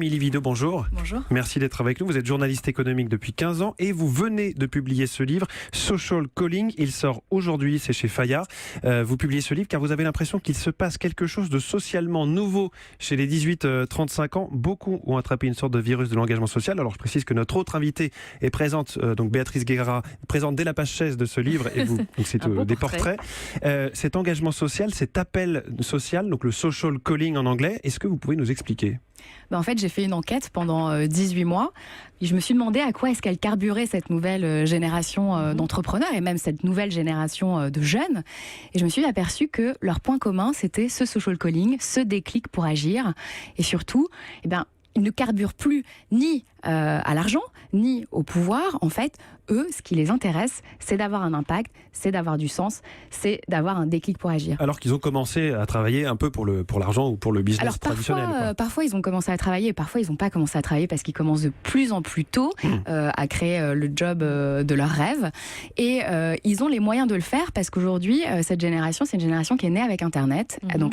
Émilie Vidot, bonjour. Bonjour. Merci d'être avec nous. Vous êtes journaliste économique depuis 15 ans et vous venez de publier ce livre, Social Calling. Il sort aujourd'hui, c'est chez Fayard. Vous publiez ce livre car vous avez l'impression qu'il se passe quelque chose de socialement nouveau chez les 18-35 ans. Beaucoup ont attrapé une sorte de virus de l'engagement social. Alors je précise que notre autre invitée est présente, donc Béatrice Guéra, présente dès la page 16 de ce livre et vous, donc c'est des portraits. Cet engagement social, cet appel social, donc le Social Calling en anglais, est-ce que vous pouvez nous expliquer ? En fait, j'ai fait une enquête pendant 18 mois. Et je me suis demandé à quoi est-ce qu'elle carburait cette nouvelle génération d'entrepreneurs et même cette nouvelle génération de jeunes. Et je me suis aperçue que leur point commun, c'était ce social calling, ce déclic pour agir. Et surtout, ils ne carburent plus ni à l'argent, ni au pouvoir. En fait, eux, ce qui les intéresse, c'est d'avoir un impact, c'est d'avoir du sens, c'est d'avoir un déclic pour agir. Alors qu'ils ont commencé à travailler un peu pour l'argent ou pour le business traditionnel. Parfois, ils ont commencé à travailler, parfois, ils n'ont pas commencé à travailler parce qu'ils commencent de plus en plus tôt à créer le job de leurs rêves. Et ils ont les moyens de le faire parce qu'aujourd'hui, cette génération, c'est une génération qui est née avec Internet. Donc,